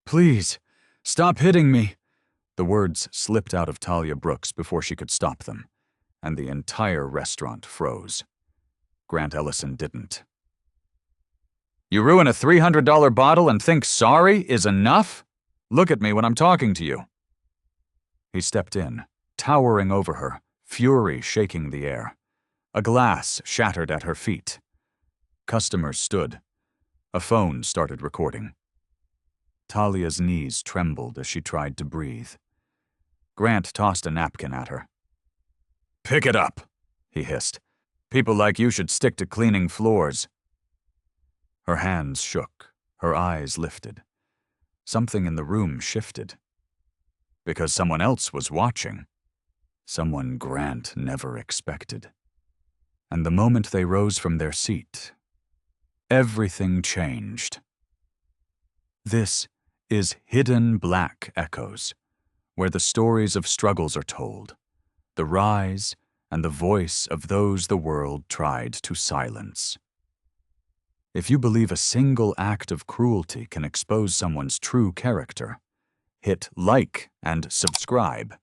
Please, stop hitting me. The words slipped out of Talia Brooks before she could stop them, and the entire restaurant froze. Grant Ellison didn't. You ruin a $300 bottle and think sorry is enough? Look at me when I'm talking to you. He stepped in, towering over her, fury shaking the air. A glass shattered at her feet. Customers stood. A phone started recording. Talia's knees trembled as she tried to breathe. Grant tossed a napkin at her. Pick it up, he hissed. People like you should stick to cleaning floors. Her hands shook, her eyes lifted. Something in the room shifted. Because someone else was watching. Someone Grant never expected. And the moment they rose from their seat, everything changed. This is Hidden Black Echoes, where the stories of struggles are told, the rise and the voice of those the world tried to silence. If you believe a single act of cruelty can expose someone's true character, hit like and subscribe,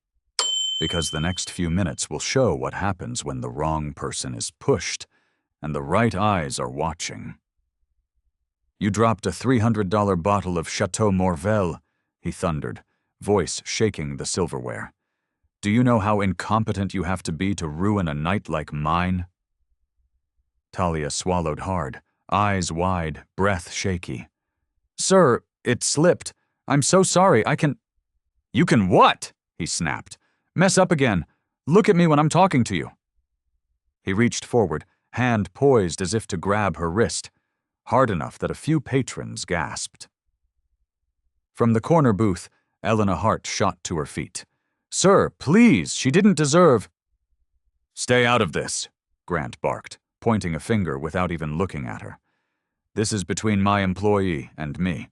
because the next few minutes will show what happens when the wrong person is pushed and the right eyes are watching. You dropped a $300 bottle of Chateau Morvel, he thundered, voice shaking the silverware. Do you know how incompetent you have to be to ruin a night like mine? Talia swallowed hard, eyes wide, breath shaky. Sir, it slipped. I'm so sorry, I can— You can what? He snapped. Mess up again. Look at me when I'm talking to you. He reached forward, hand poised as if to grab her wrist, hard enough that a few patrons gasped. From the corner booth, Elena Hart shot to her feet. Sir, please, she didn't deserve— Stay out of this, Grant barked, pointing a finger without even looking at her. This is between my employee and me.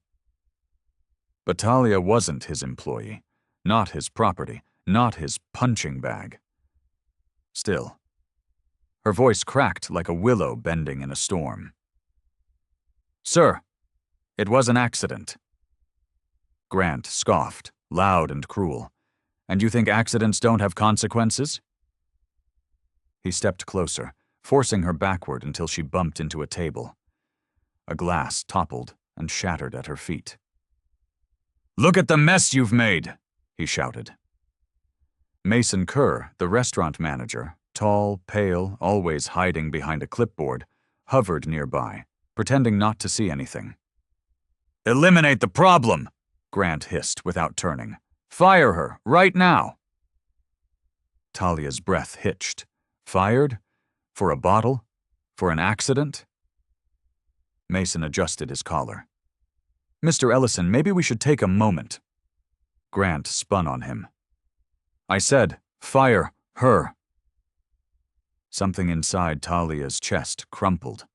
But Talia wasn't his employee, not his property, not his punching bag. Still, her voice cracked like a willow bending in a storm. Sir, it was an accident. Grant scoffed, loud and cruel. And you think accidents don't have consequences? He stepped closer, forcing her backward until she bumped into a table. A glass toppled and shattered at her feet. Look at the mess you've made, he shouted. Mason Kerr, the restaurant manager, tall, pale, always hiding behind a clipboard, hovered nearby, pretending not to see anything. Eliminate the problem, Grant hissed without turning. Fire her, right now. Talia's breath hitched. Fired? For a bottle? For an accident? Mason adjusted his collar. Mr. Ellison, maybe we should take a moment. Grant spun on him. I said, fire her. Something inside Talia's chest crumpled.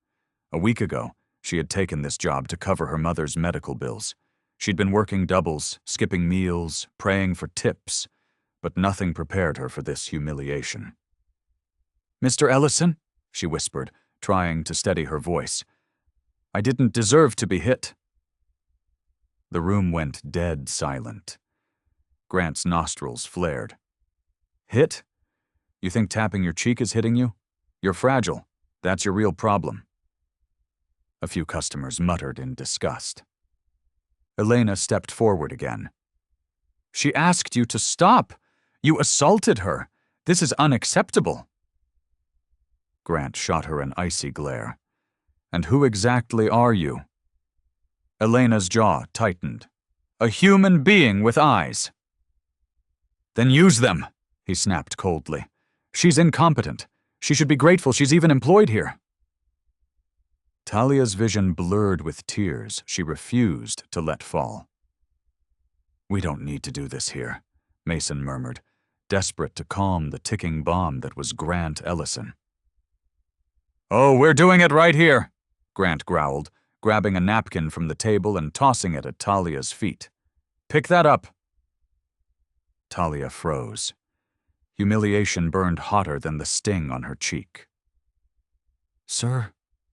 A week ago, she had taken this job to cover her mother's medical bills. She'd been working doubles, skipping meals, praying for tips, but nothing prepared her for this humiliation. Mr. Ellison, she whispered, trying to steady her voice. I didn't deserve to be hit. The room went dead silent. Grant's nostrils flared. Hit? You think tapping your cheek is hitting you? You're fragile. That's your real problem. A few customers muttered in disgust. Elena stepped forward again. She asked you to stop. You assaulted her. This is unacceptable. Grant shot her an icy glare. And who exactly are you? Elena's jaw tightened. A human being with eyes. Then use them, he snapped coldly. She's incompetent. She should be grateful she's even employed here. Talia's vision blurred with tears she refused to let fall. We don't need to do this here, Mason murmured, desperate to calm the ticking bomb that was Grant Ellison. Oh, we're doing it right here, Grant growled, grabbing a napkin from the table and tossing it at Talia's feet. Pick that up. Talia froze. Humiliation burned hotter than the sting on her cheek. Sir,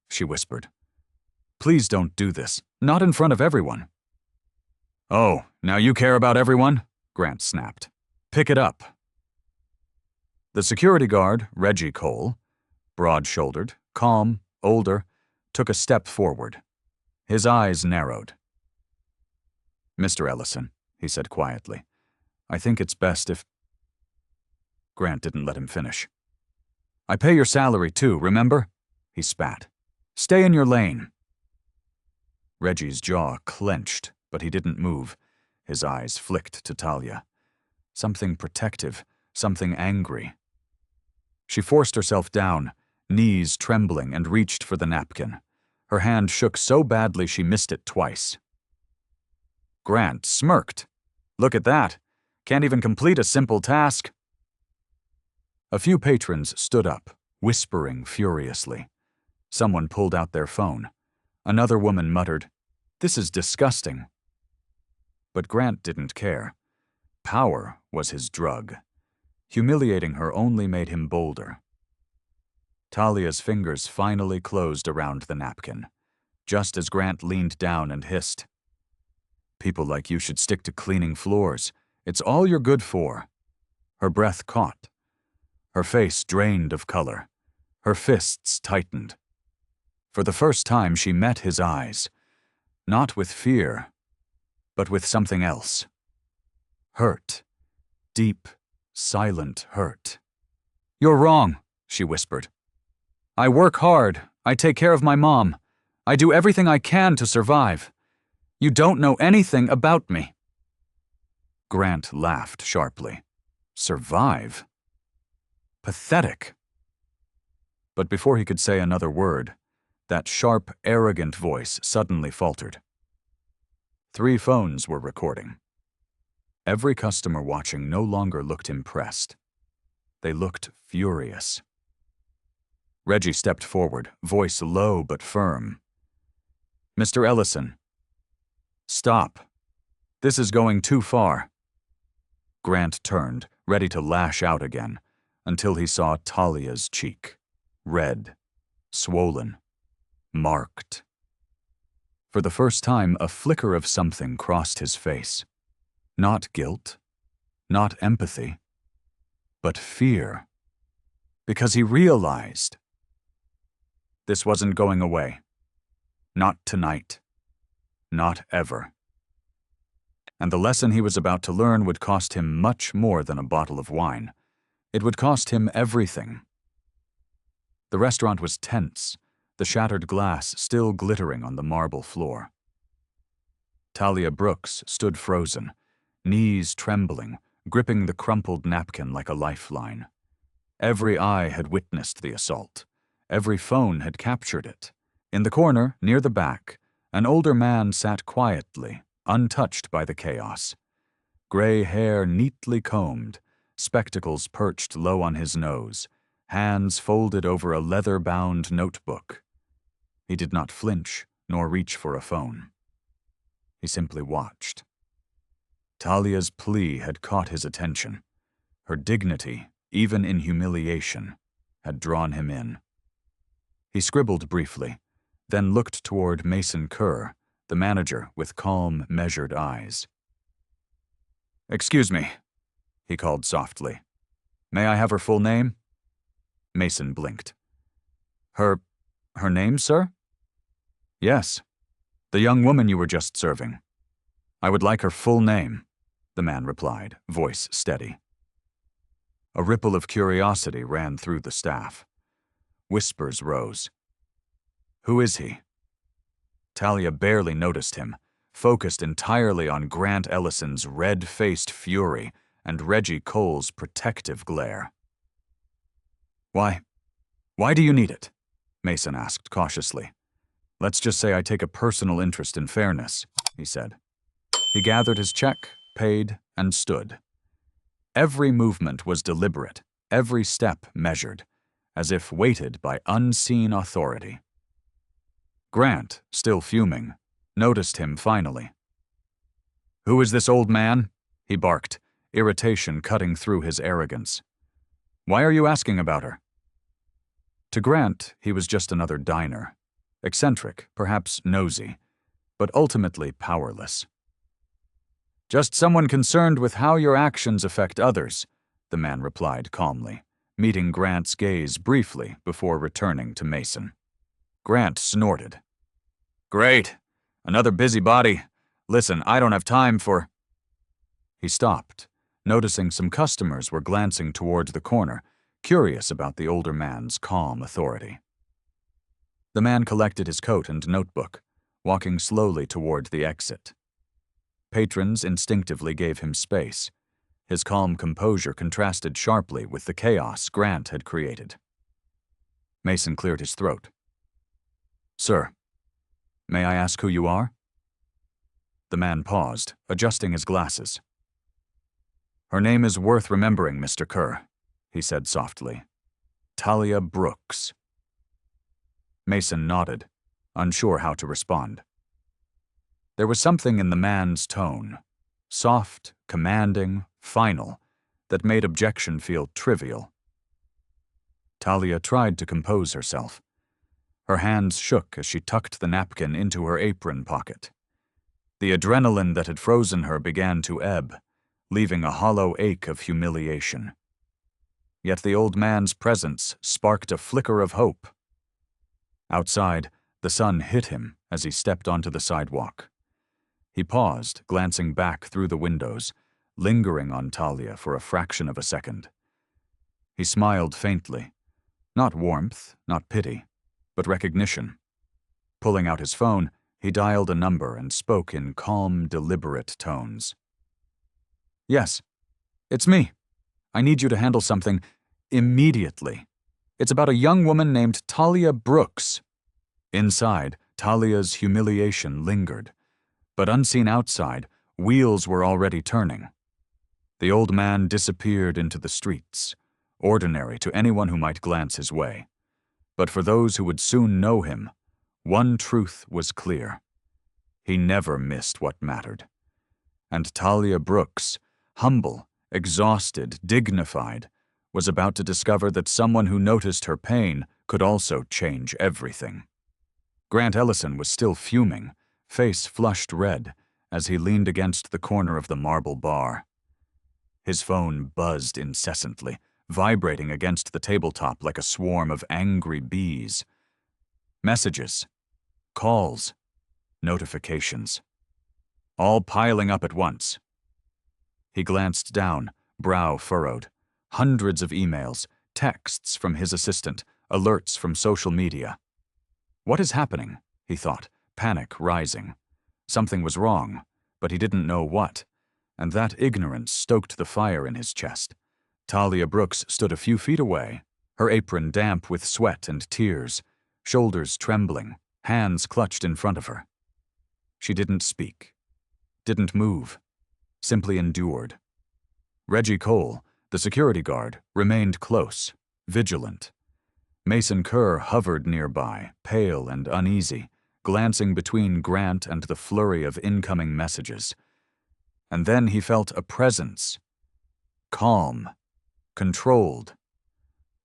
she whispered, please don't do this, not in front of everyone. Oh, now you care about everyone? Grant snapped. Pick it up. The security guard, Reggie Cole, broad-shouldered, calm, older, took a step forward. His eyes narrowed. Mr. Ellison, he said quietly, I think it's best if… Grant didn't let him finish. I pay your salary too, remember? He spat. Stay in your lane. Reggie's jaw clenched, but he didn't move. His eyes flicked to Talia. Something protective, something angry. She forced herself down, knees trembling, and reached for the napkin. Her hand shook so badly she missed it twice. Grant smirked. Look at that. Can't even complete a simple task. A few patrons stood up, whispering furiously. Someone pulled out their phone. Another woman muttered, "This is disgusting." But Grant didn't care. Power was his drug. Humiliating her only made him bolder. Talia's fingers finally closed around the napkin, just as Grant leaned down and hissed, "People like you should stick to cleaning floors. It's all you're good for." Her breath caught. Her face drained of color. Her fists tightened. For the first time, she met his eyes, not with fear, but with something else. Hurt. Deep, silent hurt. "You're wrong," she whispered. "I work hard. I take care of my mom. I do everything I can to survive. You don't know anything about me." Grant laughed sharply. Survive? Pathetic. But before he could say another word, that sharp, arrogant voice suddenly faltered. 3 phones were recording. Every customer watching no longer looked impressed. They looked furious. Reggie stepped forward, voice low but firm. "Mr. Ellison, stop. This is going too far." Grant turned, ready to lash out again, until he saw Talia's cheek. Red, swollen, marked. For the first time, a flicker of something crossed his face. Not guilt, not empathy, but fear. Because he realized this wasn't going away. Not tonight. Not ever. And the lesson he was about to learn would cost him much more than a bottle of wine. It would cost him everything. The restaurant was tense, the shattered glass still glittering on the marble floor. Talia Brooks stood frozen, knees trembling, gripping the crumpled napkin like a lifeline. Every eye had witnessed the assault. Every phone had captured it. In the corner, near the back, an older man sat quietly, untouched by the chaos. Gray hair neatly combed, spectacles perched low on his nose, hands folded over a leather-bound notebook. He did not flinch, nor reach for a phone. He simply watched. Talia's plea had caught his attention. Her dignity, even in humiliation, had drawn him in. He scribbled briefly, then looked toward Mason Kerr, the manager, with calm, measured eyes. "Excuse me," he called softly. "May I have her full name?" Mason blinked. Her name, sir?" "Yes. The young woman you were just serving. I would like her full name," the man replied, voice steady. A ripple of curiosity ran through the staff. Whispers rose. "Who is he?" Talia barely noticed him, focused entirely on Grant Ellison's red-faced fury and Reggie Cole's protective glare. Why do you need it?" Mason asked cautiously. "Let's just say I take a personal interest in fairness," he said. He gathered his check, paid, and stood. Every movement was deliberate, every step measured, as if weighted by unseen authority. Grant, still fuming, noticed him finally. "Who is this old man?" he barked, irritation cutting through his arrogance. "Why are you asking about her?" To Grant, he was just another diner, eccentric, perhaps nosy, but ultimately powerless. Just someone concerned with how your actions affect others, the man replied calmly, meeting Grant's gaze briefly before returning to Mason. Grant snorted. Great. Another busybody. Listen, I don't have time for... He stopped, noticing some customers were glancing toward the corner, curious about the older man's calm authority. The man collected his coat and notebook, walking slowly toward the exit. Patrons instinctively gave him space. His calm composure contrasted sharply with the chaos Grant had created. Mason cleared his throat. Sir, may I ask who you are? The man paused, adjusting his glasses. Her name is worth remembering, Mr. Kerr, he said softly. Talia Brooks. Mason nodded, unsure how to respond. There was something in the man's tone, soft, commanding, final, that made objection feel trivial. Talia tried to compose herself. Her hands shook as she tucked the napkin into her apron pocket. The adrenaline that had frozen her began to ebb, leaving a hollow ache of humiliation. Yet the old man's presence sparked a flicker of hope. Outside, the sun hit him as he stepped onto the sidewalk. He paused, glancing back through the windows, lingering on Talia for a fraction of a second. He smiled faintly. Not warmth, not pity, but recognition. Pulling out his phone, he dialed a number and spoke in calm, deliberate tones. Yes, it's me. I need you to handle something immediately. It's about a young woman named Talia Brooks. Inside, Talia's humiliation lingered. But unseen outside, wheels were already turning. The old man disappeared into the streets, ordinary to anyone who might glance his way. But for those who would soon know him, one truth was clear. He never missed what mattered. And Talia Brooks, humble, exhausted, dignified, was about to discover that someone who noticed her pain could also change everything. Grant Ellison was still fuming, face flushed red, as he leaned against the corner of the marble bar. His phone buzzed incessantly, vibrating against the tabletop like a swarm of angry bees. Messages, calls, notifications, all piling up at once. He glanced down, brow furrowed. Hundreds of emails, texts from his assistant, alerts from social media. What is happening? He thought, panic rising. Something was wrong, but he didn't know what, and that ignorance stoked the fire in his chest. Talia Brooks stood a few feet away, her apron damp with sweat and tears, shoulders trembling, hands clutched in front of her. She didn't speak, didn't move, simply endured. Reggie Cole, the security guard, remained close, vigilant. Mason Kerr hovered nearby, pale and uneasy, glancing between Grant and the flurry of incoming messages. And then he felt a presence. Calm, controlled,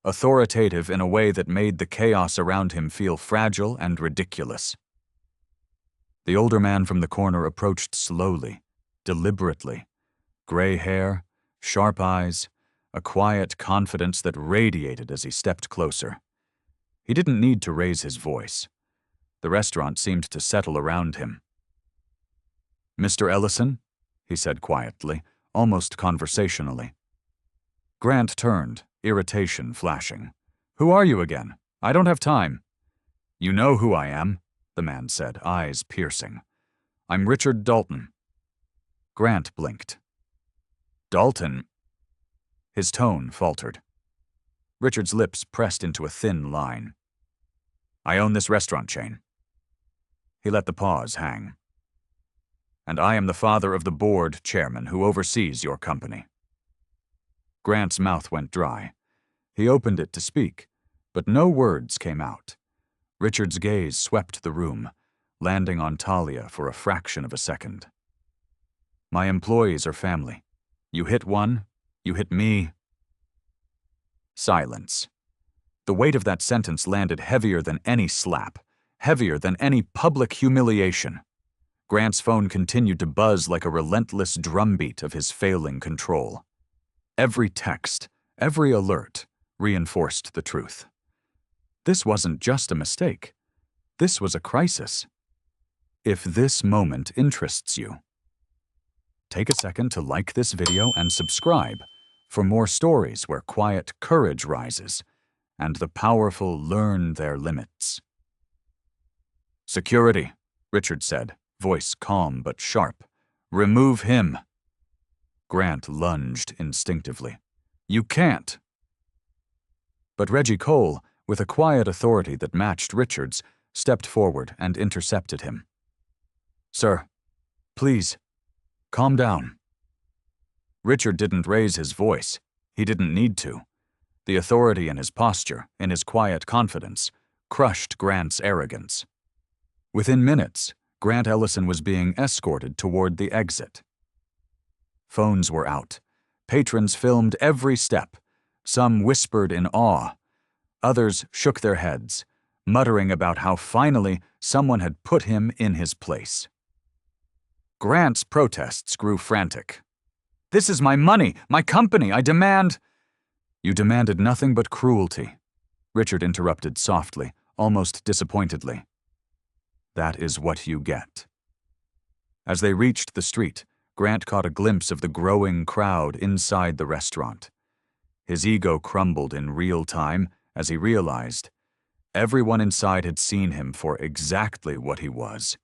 authoritative in a way that made the chaos around him feel fragile and ridiculous. The older man from the corner approached slowly, deliberately. Gray hair, sharp eyes, a quiet confidence that radiated as he stepped closer. He didn't need to raise his voice. The restaurant seemed to settle around him. Mr. Ellison, he said quietly, almost conversationally. Grant turned, irritation flashing. Who are you again? I don't have time. You know who I am, the man said, eyes piercing. I'm Richard Dalton. Grant blinked. Dalton? His tone faltered. Richard's lips pressed into a thin line. I own this restaurant chain. He let the pause hang. And I am the father of the board chairman who oversees your company. Grant's mouth went dry. He opened it to speak, but no words came out. Richard's gaze swept the room, landing on Talia for a fraction of a second. My employees are family. You hit one, you hit me. Silence. The weight of that sentence landed heavier than any slap, heavier than any public humiliation. Grant's phone continued to buzz like a relentless drumbeat of his failing control. Every text, every alert, reinforced the truth. This wasn't just a mistake. This was a crisis. If this moment interests you, take a second to like this video and subscribe for more stories where quiet courage rises and the powerful learn their limits. "Security," Richard said, voice calm but sharp. "Remove him." Grant lunged instinctively. "You can't." But Reggie Cole, with a quiet authority that matched Richard's, stepped forward and intercepted him. "Sir, please, calm down." Richard didn't raise his voice. He didn't need to. The authority in his posture, in his quiet confidence, crushed Grant's arrogance. Within minutes, Grant Ellison was being escorted toward the exit. Phones were out. Patrons filmed every step. Some whispered in awe. Others shook their heads, muttering about how finally someone had put him in his place. Grant's protests grew frantic. "This is my money, my company, I demand—" "You demanded nothing but cruelty," Richard interrupted softly, almost disappointedly. "That is what you get." As they reached the street, Grant caught a glimpse of the growing crowd inside the restaurant. His ego crumbled in real time as he realized everyone inside had seen him for exactly what he was: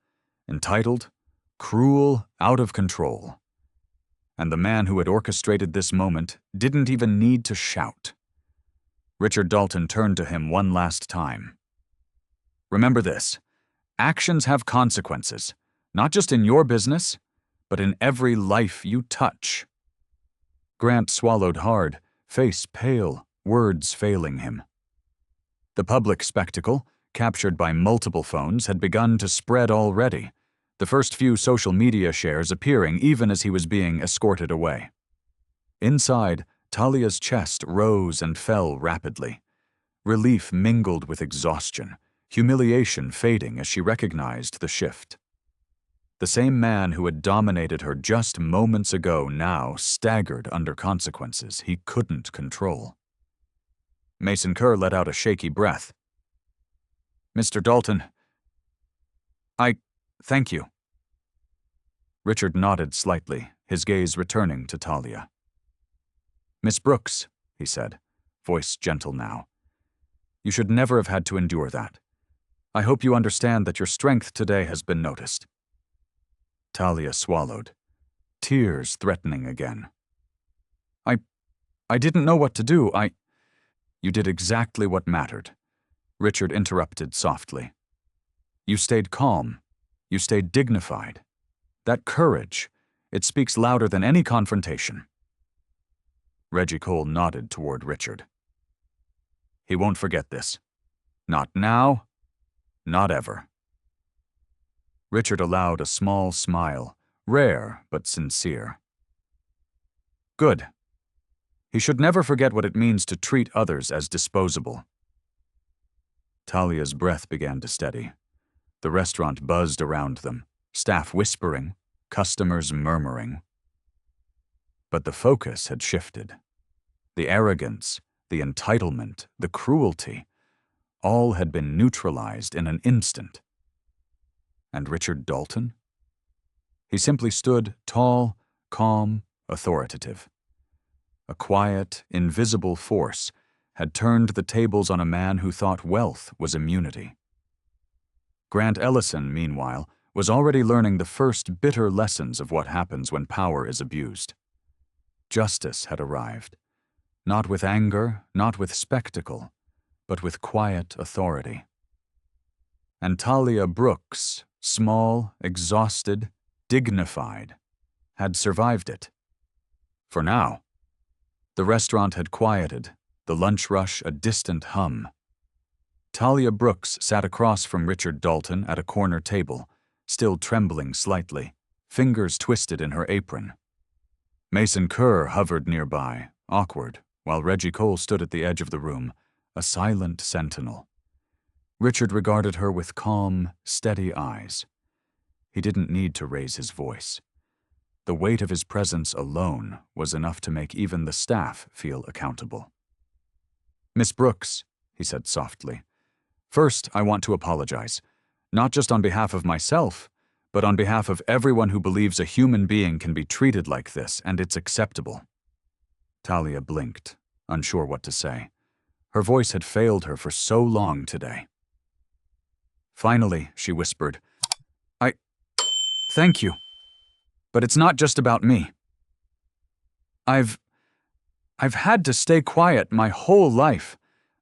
entitled, cruel, out of control. And the man who had orchestrated this moment didn't even need to shout. Richard Dalton turned to him one last time. "Remember this. Actions have consequences, not just in your business, but in every life you touch." Grant swallowed hard, face pale, words failing him. The public spectacle, captured by multiple phones, had begun to spread already, the first few social media shares appearing even as he was being escorted away. Inside, Talia's chest rose and fell rapidly. Relief mingled with exhaustion, humiliation fading as she recognized the shift. The same man who had dominated her just moments ago now staggered under consequences he couldn't control. Mason Kerr let out a shaky breath. "Mr. Dalton, thank you." Richard nodded slightly, his gaze returning to Talia. "Miss Brooks," he said, voice gentle now, "you should never have had to endure that. I hope you understand that your strength today has been noticed." Talia swallowed, tears threatening again. I didn't know what to do. You did exactly what mattered," Richard interrupted softly. "You stayed calm. You stayed dignified. That courage, it speaks louder than any confrontation." Reggie Cole nodded toward Richard. "He won't forget this. Not now, not ever." Richard allowed a small smile, rare but sincere. "Good. He should never forget what it means to treat others as disposable." Talia's breath began to steady. The restaurant buzzed around them, staff whispering, customers murmuring. But the focus had shifted. The arrogance, the entitlement, the cruelty, all had been neutralized in an instant. And Richard Dalton? He simply stood tall, calm, authoritative. A quiet, invisible force had turned the tables on a man who thought wealth was immunity. Grant Ellison, meanwhile, was already learning the first bitter lessons of what happens when power is abused. Justice had arrived, not with anger, not with spectacle, but with quiet authority. And Talia Brooks, small, exhausted, dignified, had survived it. For now. The restaurant had quieted, the lunch rush a distant hum. Talia Brooks sat across from Richard Dalton at a corner table, still trembling slightly, fingers twisted in her apron. Mason Kerr hovered nearby, awkward, while Reggie Cole stood at the edge of the room, a silent sentinel. Richard regarded her with calm, steady eyes. He didn't need to raise his voice. The weight of his presence alone was enough to make even the staff feel accountable. "Miss Brooks," he said softly, "first I want to apologize, not just on behalf of myself, but on behalf of everyone who believes a human being can be treated like this and it's acceptable." Talia blinked, unsure what to say. Her voice had failed her for so long today. Finally, she whispered, Thank you. But it's not just about me. I've had to stay quiet my whole life.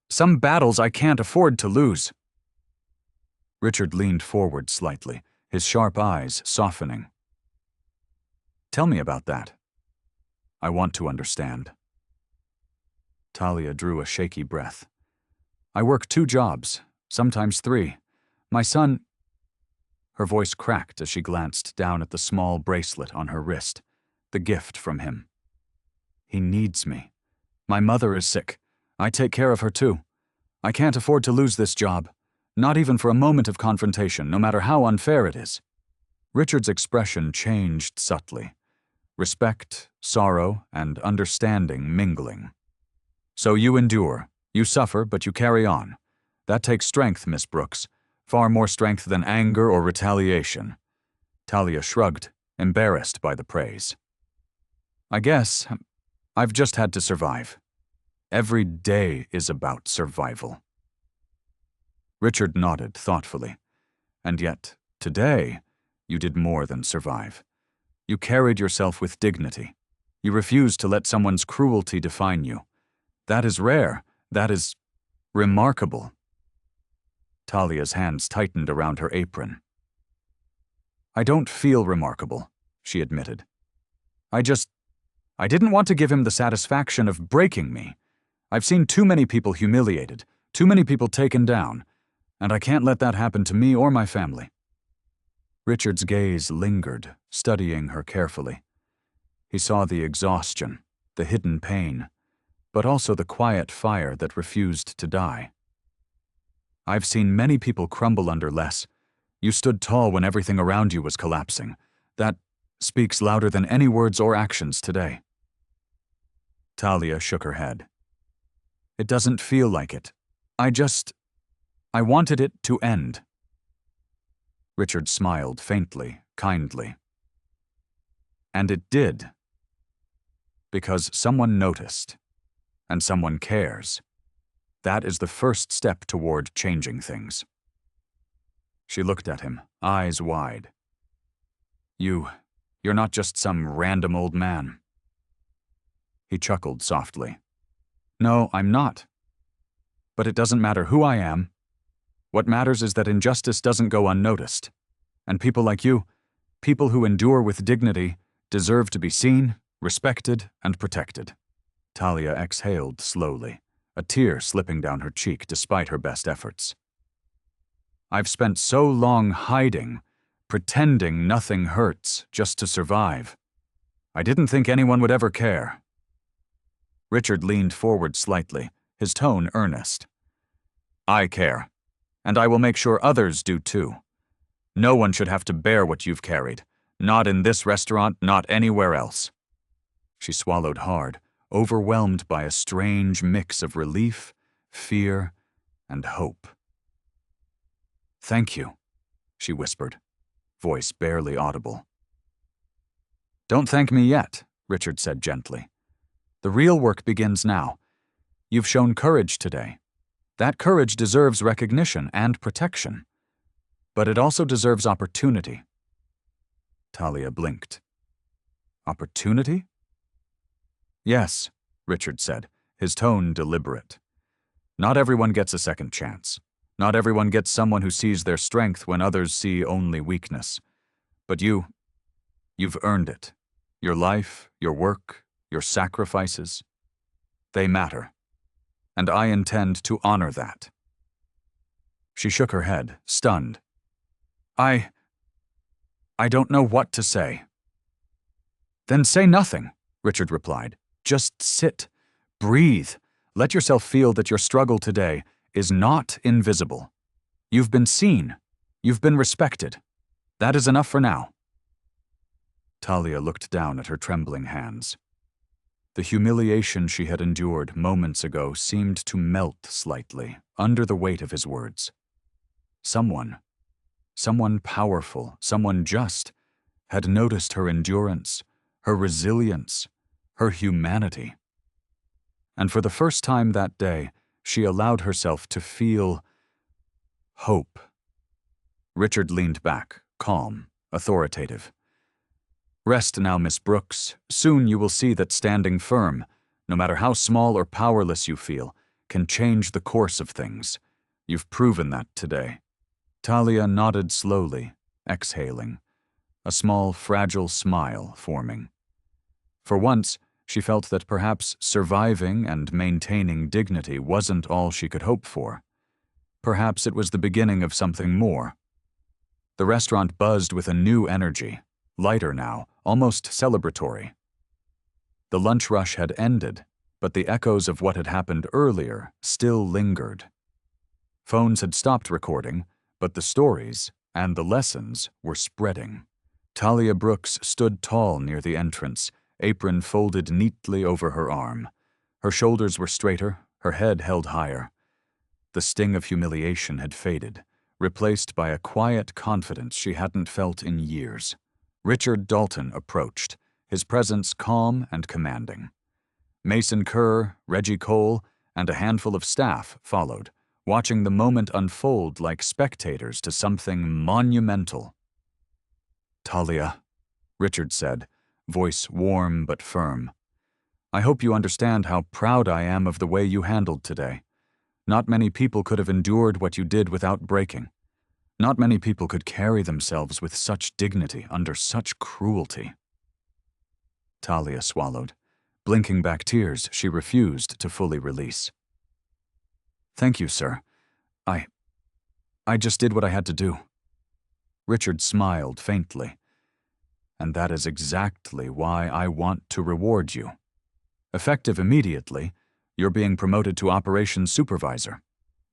Some battles I can't afford to lose." Richard leaned forward slightly, his sharp eyes softening. "Tell me about that. I want to understand." Talia drew a shaky breath. "I work 2 jobs, sometimes 3. My son—" Her voice cracked as she glanced down at the small bracelet on her wrist, the gift from him. "He needs me. My mother is sick. I take care of her too. I can't afford to lose this job, not even for a moment of confrontation, no matter how unfair it is." Richard's expression changed subtly, respect, sorrow, and understanding mingling. "So you endure. You suffer, but you carry on. That takes strength, Miss Brooks. Far more strength than anger or retaliation." Talia shrugged, embarrassed by the praise. "I guess I've just had to survive. Every day is about survival." Richard nodded thoughtfully. "And yet, today, you did more than survive. You carried yourself with dignity. You refused to let someone's cruelty define you. That is rare. That is remarkable." Talia's hands tightened around her apron. "I don't feel remarkable," she admitted. I didn't want to give him the satisfaction of breaking me. I've seen too many people humiliated, too many people taken down, and I can't let that happen to me or my family." Richard's gaze lingered, studying her carefully. He saw the exhaustion, the hidden pain, but also the quiet fire that refused to die. "I've seen many people crumble under less. You stood tall when everything around you was collapsing. That speaks louder than any words or actions today." Talia shook her head. "It doesn't feel like it. I wanted it to end." Richard smiled faintly, kindly. "And it did. Because someone noticed, and someone cares. That is the first step toward changing things." She looked at him, eyes wide. You're not just some random old man." He chuckled softly. "No, I'm not. But it doesn't matter who I am. What matters is that injustice doesn't go unnoticed. And people like you, people who endure with dignity, deserve to be seen, respected, and protected." Talia exhaled slowly, a tear slipping down her cheek despite her best efforts. "I've spent so long hiding, pretending nothing hurts just to survive. I didn't think anyone would ever care." Richard leaned forward slightly, his tone earnest. "I care, and I will make sure others do too. No one should have to bear what you've carried, not in this restaurant, not anywhere else." She swallowed hard, overwhelmed by a strange mix of relief, fear, and hope. "Thank you," she whispered, voice barely audible. "Don't thank me yet," Richard said gently. "The real work begins now. You've shown courage today. That courage deserves recognition and protection. But it also deserves opportunity." Talia blinked. "Opportunity?" "Yes," Richard said, his tone deliberate. "Not everyone gets a second chance. Not everyone gets someone who sees their strength when others see only weakness. But you've earned it. Your life, your work, your sacrifices, they matter. And I intend to honor that." She shook her head, stunned. I don't know what to say." "Then say nothing," Richard replied. "Just sit. Breathe. Let yourself feel that your struggle today is not invisible. You've been seen. You've been respected. That is enough for now." Talia looked down at her trembling hands. The humiliation she had endured moments ago seemed to melt slightly under the weight of his words. Someone powerful, someone just, had noticed her endurance, her resilience, her humanity. And for the first time that day, she allowed herself to feel hope. Richard leaned back, calm, authoritative. "Rest now, Miss Brooks. Soon you will see that standing firm, no matter how small or powerless you feel, can change the course of things. You've proven that today." Talia nodded slowly, exhaling, a small, fragile smile forming. For once, she felt that perhaps surviving and maintaining dignity wasn't all she could hope for. Perhaps it was the beginning of something more. The restaurant buzzed with a new energy, lighter now, almost celebratory. The lunch rush had ended, but the echoes of what had happened earlier still lingered. Phones had stopped recording, but the stories and the lessons were spreading. Talia Brooks stood tall near the entrance, apron folded neatly over her arm. Her shoulders were straighter, her head held higher. The sting of humiliation had faded, replaced by a quiet confidence she hadn't felt in years. Richard Dalton approached, his presence calm and commanding. Mason Kerr, Reggie Cole, and a handful of staff followed, watching the moment unfold like spectators to something monumental. "Talia," Richard said, voice warm but firm, "I hope you understand how proud I am of the way you handled today. Not many people could have endured what you did without breaking. Not many people could carry themselves with such dignity under such cruelty." Talia swallowed. Blinking back tears she refused to fully release. "Thank you, sir. I just did what I had to do." Richard smiled faintly. "And that is exactly why I want to reward you. Effective immediately, you're being promoted to operations supervisor.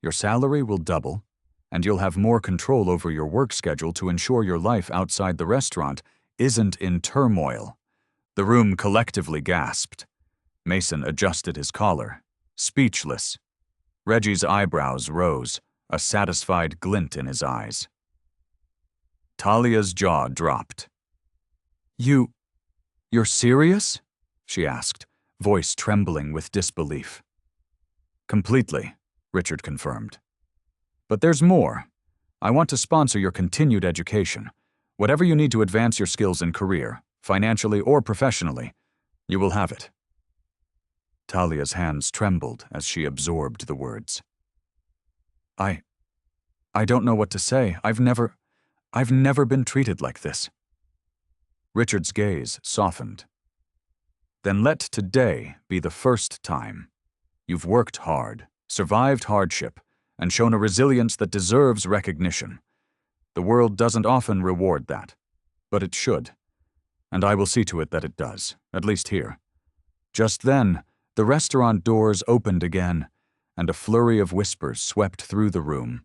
Your salary will double, and you'll have more control over your work schedule to ensure your life outside the restaurant isn't in turmoil." The room collectively gasped. Mason adjusted his collar, speechless. Reggie's eyebrows rose, a satisfied glint in his eyes. Talia's jaw dropped. You're serious?" she asked, voice trembling with disbelief. "Completely," Richard confirmed. "But there's more. I want to sponsor your continued education. Whatever you need to advance your skills and career, financially or professionally, you will have it." Talia's hands trembled as she absorbed the words. I don't know what to say. I've never been treated like this." Richard's gaze softened. "Then let today be the first time. You've worked hard, survived hardship, and shown a resilience that deserves recognition. The world doesn't often reward that, but it should. And I will see to it that it does, at least here." Just then, the restaurant doors opened again, and a flurry of whispers swept through the room.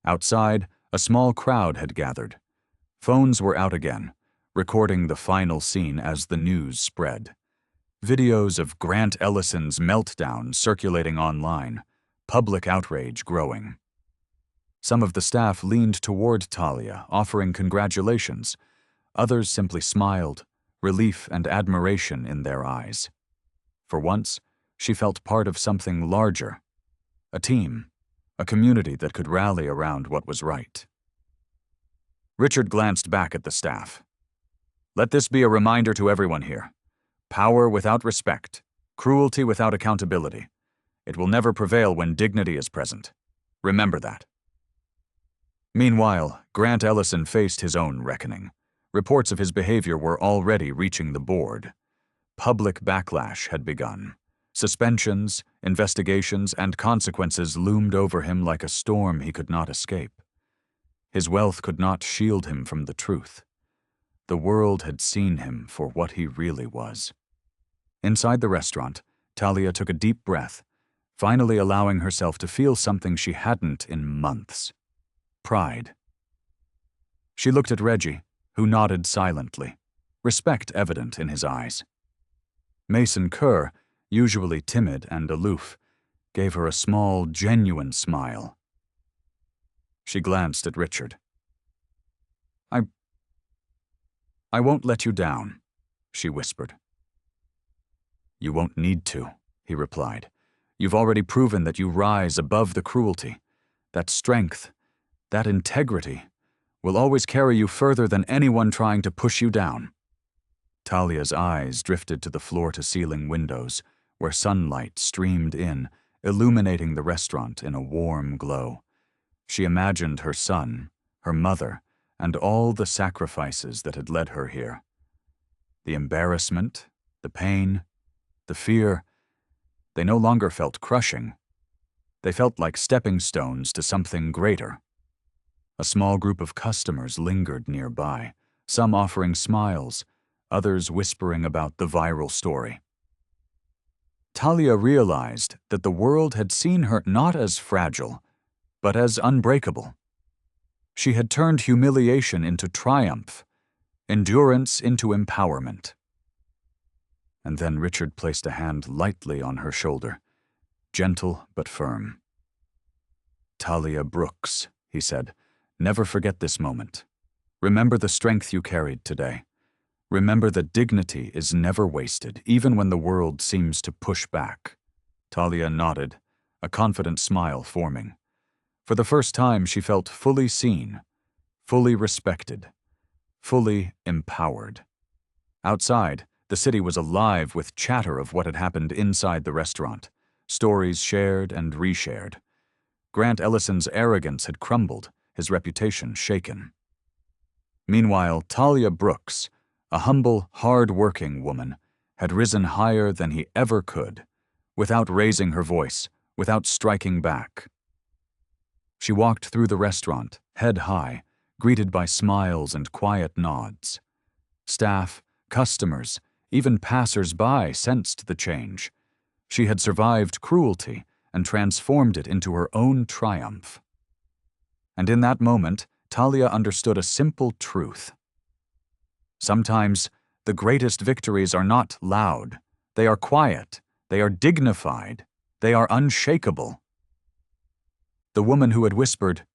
Outside, a small crowd had gathered. Phones were out again, recording the final scene as the news spread. Videos of Grant Ellison's meltdown circulating online, public outrage growing. Some of the staff leaned toward Talia, offering congratulations. Others simply smiled, relief and admiration in their eyes. For once, she felt part of something larger. A team, a community that could rally around what was right. Richard glanced back at the staff. "Let this be a reminder to everyone here. Power without respect, cruelty without accountability. It will never prevail when dignity is present. Remember that." Meanwhile, Grant Ellison faced his own reckoning. Reports of his behavior were already reaching the board. Public backlash had begun. Suspensions, investigations, and consequences loomed over him like a storm he could not escape. His wealth could not shield him from the truth. The world had seen him for what he really was. Inside the restaurant, Talia took a deep breath, finally allowing herself to feel something she hadn't in months. Pride. She looked at Reggie, who nodded silently, respect evident in his eyes. Mason Kerr, usually timid and aloof, gave her a small, genuine smile. She glanced at Richard. I won't let you down, she whispered. You won't need to, he replied. You've already proven that you rise above the cruelty. That strength, that integrity, will always carry you further than anyone trying to push you down. Talia's eyes drifted to the floor-to-ceiling windows, where sunlight streamed in, illuminating the restaurant in a warm glow. She imagined her son, her mother, and all the sacrifices that had led her here. The embarrassment, the pain, the fear, they no longer felt crushing. They felt like stepping stones to something greater. A small group of customers lingered nearby, some offering smiles, others whispering about the viral story. Talia realized that the world had seen her not as fragile, but as unbreakable. She had turned humiliation into triumph, endurance into empowerment. And then Richard placed a hand lightly on her shoulder, gentle but firm. Talia Brooks, he said, never forget this moment. Remember the strength you carried today. Remember that dignity is never wasted, even when the world seems to push back. Talia nodded, a confident smile forming. For the first time, she felt fully seen, fully respected, fully empowered. Outside, the city was alive with chatter of what had happened inside the restaurant, stories shared and reshared. Grant Ellison's arrogance had crumbled, his reputation shaken. Meanwhile, Talia Brooks, a humble, hard-working woman, had risen higher than he ever could, without raising her voice, without striking back. She walked through the restaurant, head high, greeted by smiles and quiet nods. Staff, customers, even passers-by sensed the change. She had survived cruelty and transformed it into her own triumph. And in that moment, Talia understood a simple truth. Sometimes, the greatest victories are not loud. They are quiet. They are dignified. They are unshakable. The woman who had whispered,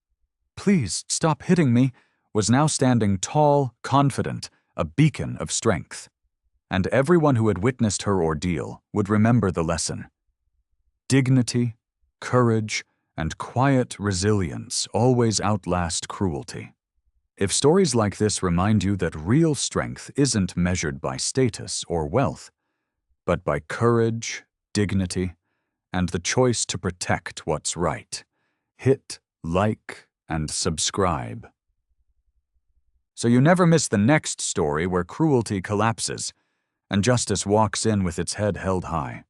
"Please, stop hitting me," was now standing tall, confident, a beacon of strength. And everyone who had witnessed her ordeal would remember the lesson. Dignity, courage, and quiet resilience always outlast cruelty. If stories like this remind you that real strength isn't measured by status or wealth, but by courage, dignity, and the choice to protect what's right, hit like and subscribe. So you never miss the next story where cruelty collapses and justice walks in with its head held high.